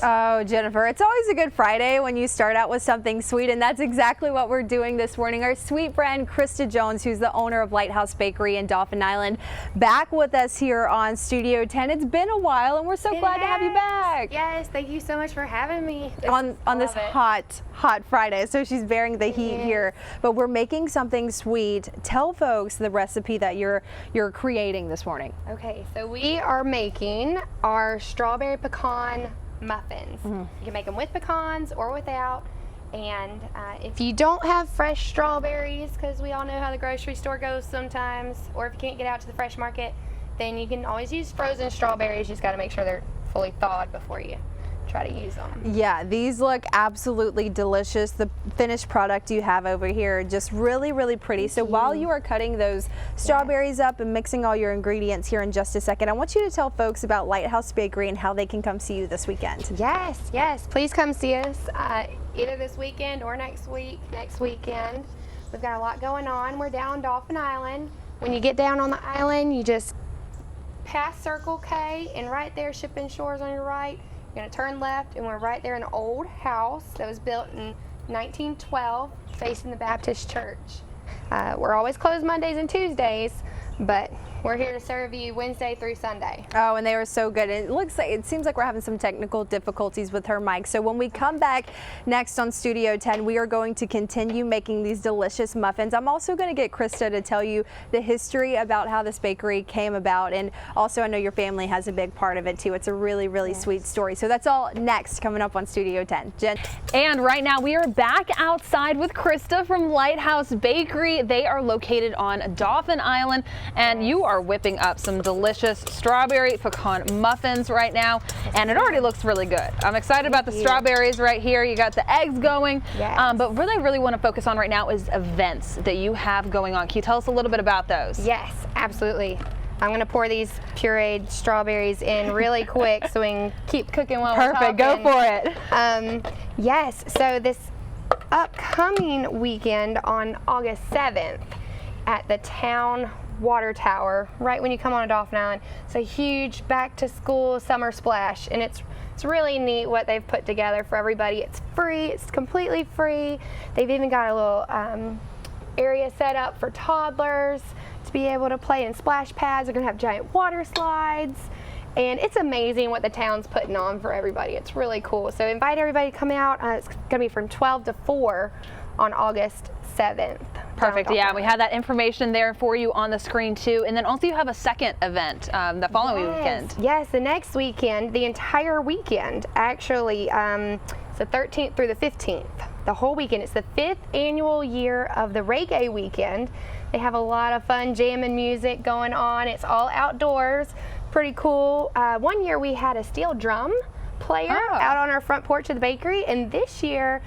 Oh, Jennifer, it's always a good Friday when you start out with something sweet, and that's exactly what we're doing this morning. Our sweet friend, Krista Jones, who's the owner of Lighthouse Bakery in Dauphin Island, back with us here on Studio 10. It's been a while, and we're so glad to have you back. Yes, thank you so much for having me. On this hot Friday, so she's bearing the heat here. But we're making something sweet. Tell folks the recipe that you're creating this morning. Okay, so we are making our strawberry pecan muffins. You can make them with pecans or without. And if you don't have fresh strawberries, because we all know how the grocery store goes sometimes, or if you can't get out to the fresh market, then you can always use frozen strawberries. You just got to make sure they're fully thawed before you try to use them. Yeah, these look absolutely delicious. The finished product you have over here, just really, really pretty. So while you are cutting those strawberries up and mixing all your ingredients here in just a second, I want you to tell folks about Lighthouse Bakery and how they can come see you this weekend. Yes, please come see us either this weekend or next weekend. We've got a lot going on. We're down Dauphin Island. When you get down on the island, you just pass Circle K, and right there, Shipping Shores on your right. You're going to turn left, and we're right there in an old house that was built in 1912 facing the Baptist church. We're always closed Mondays and Tuesdays, but we're here to serve you Wednesday through Sunday. Oh, and they were so good. It seems like we're having some technical difficulties with her mic. So when we come back next on Studio 10, we are going to continue making these delicious muffins. I'm also going to get Krista to tell you the history about how this bakery came about. And also, I know your family has a big part of it too. It's a really, really sweet story. So that's all next coming up on Studio 10. Jen. And right now we are back outside with Krista from Lighthouse Bakery. They are located on Dauphin Island, and you are whipping up some delicious strawberry pecan muffins right now, and it already looks really good. I'm excited about the strawberries right here. You got the eggs going, but really want to focus on right now is events that you have going on. Can you tell us a little bit about those? Yes, absolutely. I'm going to pour these pureed strawberries in really quick so we can keep cooking while we're talking. Go for it. Yes, so this upcoming weekend on August 7th at the town water tower, right when you come on Dauphin Island, it's a huge back to school summer splash, and it's really neat what they've put together for everybody. It's free, it's completely free. They've even got a little area set up for toddlers to be able to play in splash pads. They're gonna have giant water slides, and it's amazing what the town's putting on for everybody. It's really cool. So invite everybody to come out. It's gonna be from 12 to 4 on August 7th. Perfect. Yeah, we have that information there for you on the screen too. And then also you have a second event the following weekend. Yes, the next weekend, the entire weekend, actually, it's the 13th through the 15th. The whole weekend. It's the 5th annual year of the Reggae Weekend. They have a lot of fun jamming music going on. It's all outdoors. Pretty cool. One year we had a steel drum player out on our front porch of the bakery, and this year,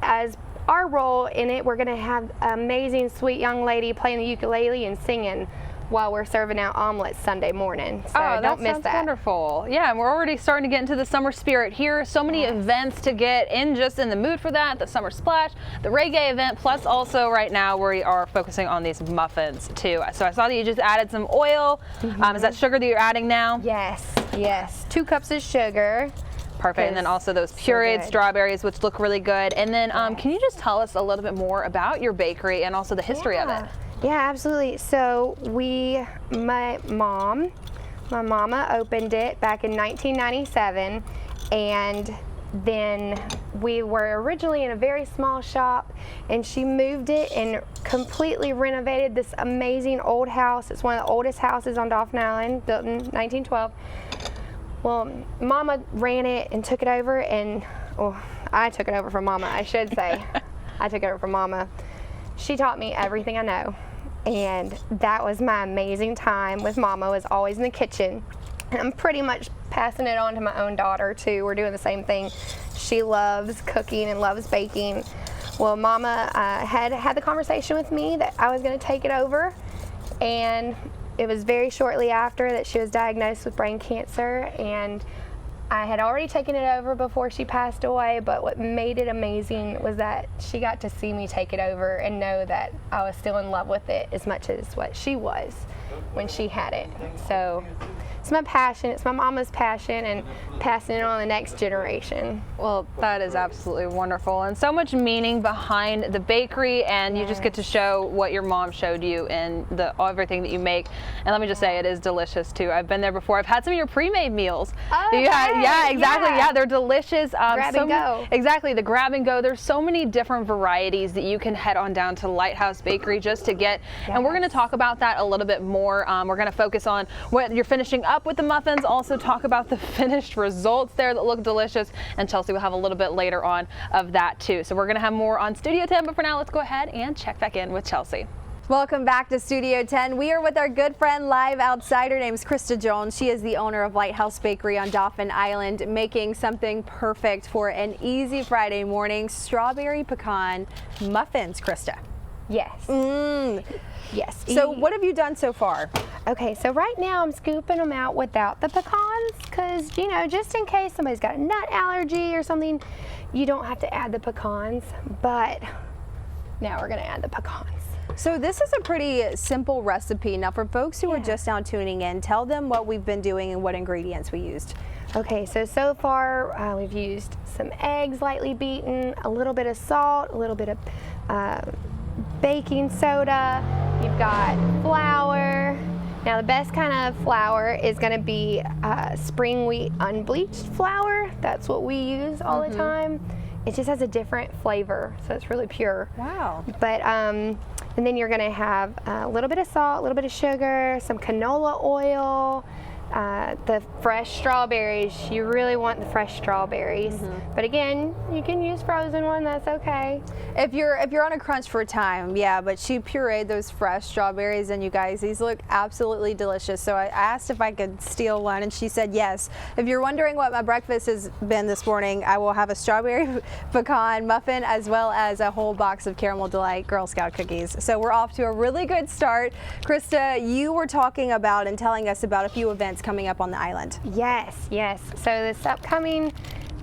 as our role in it, we're going to have an amazing, sweet young lady playing the ukulele and singing while we're serving out omelets Sunday morning. So don't miss that. Sounds wonderful. Yeah, and we're already starting to get into the summer spirit here. So many events to get just in the mood for that. The summer splash, the reggae event, plus also right now we are focusing on these muffins too. So I saw that you just added some oil. Is that sugar that you're adding now? Yes. 2 cups of sugar. Perfect. And then also those pureed strawberries, which look really good. And then can you just tell us a little bit more about your bakery and also the history of it? Yeah, absolutely. So my mama opened it back in 1997, and then we were originally in a very small shop, and she moved it and completely renovated this amazing old house. It's one of the oldest houses on Dauphin Island, built in 1912. Well, Mama ran it and took it over, and I took it over from Mama, I should say. I took it over from Mama. She taught me everything I know, and that was my amazing time with Mama, was always in the kitchen. And I'm pretty much passing it on to my own daughter too. We're doing the same thing. She loves cooking and loves baking. Well, Mama had the conversation with me that I was going to take it over, and it was very shortly after that she was diagnosed with brain cancer, and I had already taken it over before she passed away, but what made it amazing was that she got to see me take it over and know that I was still in love with it as much as what she was when she had it. So it's my passion. It's my mama's passion, and passing it on to the next generation. Well, that is absolutely wonderful, and so much meaning behind the bakery, and you just get to show what your mom showed you in everything that you make. And let me just say, it is delicious too. I've been there before. I've had some of your pre-made meals. Oh, yeah, exactly. Yeah, they're delicious. Grab and go. Exactly, the grab and go. There's so many different varieties that you can head on down to Lighthouse Bakery just to get. And we're going to talk about that a little bit more. We're going to focus on what you're finishing up with the muffins. Also talk about the finished results there that look delicious. And Chelsea will have a little bit later on of that too. So we're going to have more on Studio 10. But for now, let's go ahead and check back in with Chelsea. Welcome back to Studio 10. We are with our good friend live outside. Her name is Krista Jones. She is the owner of Lighthouse Bakery on Dauphin Island, making something perfect for an easy Friday morning, strawberry pecan muffins, Krista. Yes. Yes. So what have you done so far? Okay, so right now I'm scooping them out without the pecans because, you know, just in case somebody's got a nut allergy or something, you don't have to add the pecans. But now we're going to add the pecans. So this is a pretty simple recipe. Now for folks who are just now tuning in, tell them what we've been doing and what ingredients we used. Okay, so far we've used some eggs lightly beaten, a little bit of salt, a little bit of baking soda. You've got flour. Now the best kind of flour is going to be spring wheat unbleached flour. That's what we use all the time. It just has a different flavor, so it's really pure. Wow. But and then you're going to have a little bit of salt, a little bit of sugar, some canola oil, the fresh strawberries. You really want the fresh strawberries. But again, you can use frozen one, that's okay. If you're on a crunch for time, yeah, but she pureed those fresh strawberries, and you guys, these look absolutely delicious. So I asked if I could steal one, and she said yes. If you're wondering what my breakfast has been this morning, I will have a strawberry pecan muffin as well as a whole box of Caramel Delight Girl Scout cookies. So we're off to a really good start. Krista, you were talking about and telling us about a few events coming up on the island. Yes. So this upcoming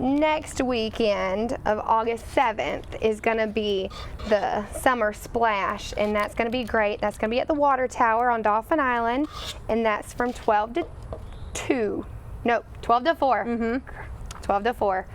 next weekend of August 7th is going to be the Summer Splash, and that's going to be great. That's going to be at the Water Tower on Dauphin Island, and that's from 12 to 2. No, 12 to 4. 12 to 4.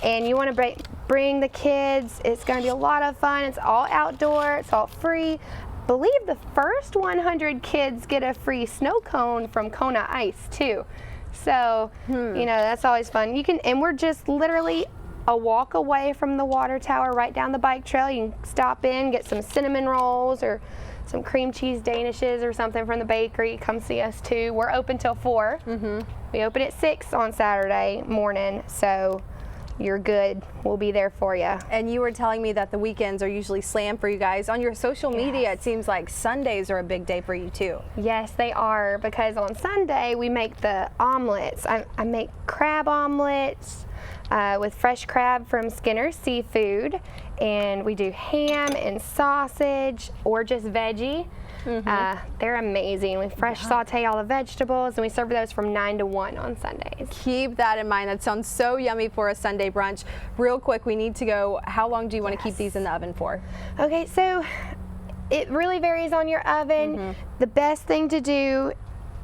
And you want to bring the kids. It's going to be a lot of fun. It's all outdoor. It's all free. I believe the first 100 kids get a free snow cone from Kona Ice too. So, you know, that's always fun. You can, and we're just literally a walk away from the water tower, right down the bike trail. You can stop in, get some cinnamon rolls or some cream cheese danishes or something from the bakery. Come see us too. We're open till 4. We open at 6 on Saturday morning, so you're good. We'll be there for you. And you were telling me that the weekends are usually slammed for you guys. On your social media, it seems like Sundays are a big day for you too. Yes, they are, because on Sunday we make the omelets. I make crab omelets with fresh crab from Skinner's Seafood, and we do ham and sausage or just veggie. They're amazing. We fresh saute all the vegetables, and we serve those from 9 to 1 on Sundays. Keep that in mind. That sounds so yummy for a Sunday brunch. Real quick, we need to go. How long do you want to keep these in the oven for? Okay, so it really varies on your oven. The best thing to do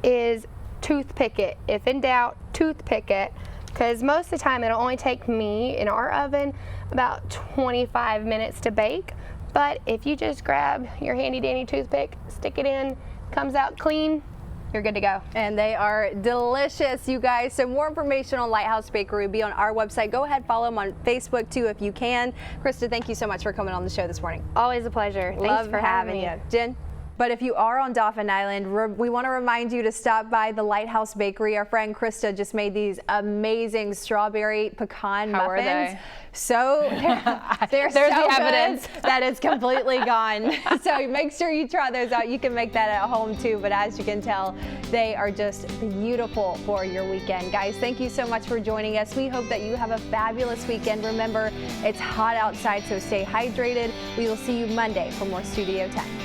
is toothpick it. If in doubt, toothpick it, because most of the time it'll only take me in our oven about 25 minutes to bake. But if you just grab your handy dandy toothpick, stick it in, comes out clean, you're good to go. And they are delicious, you guys. So more information on Lighthouse Bakery will be on our website. Go ahead, follow them on Facebook too if you can. Krista, thank you so much for coming on the show this morning. Always a pleasure. Love Thanks for having me. you. Jen? But if you are on Dauphin Island, we want to remind you to stop by the Lighthouse Bakery. Our friend Krista just made these amazing strawberry pecan muffins. How are they? So they're There's so the evidence good that it's completely gone. So make sure you try those out. You can make that at home too, but as you can tell, they are just beautiful for your weekend. Guys, thank you so much for joining us. We hope that you have a fabulous weekend. Remember, it's hot outside, so stay hydrated. We will see you Monday for more Studio 10.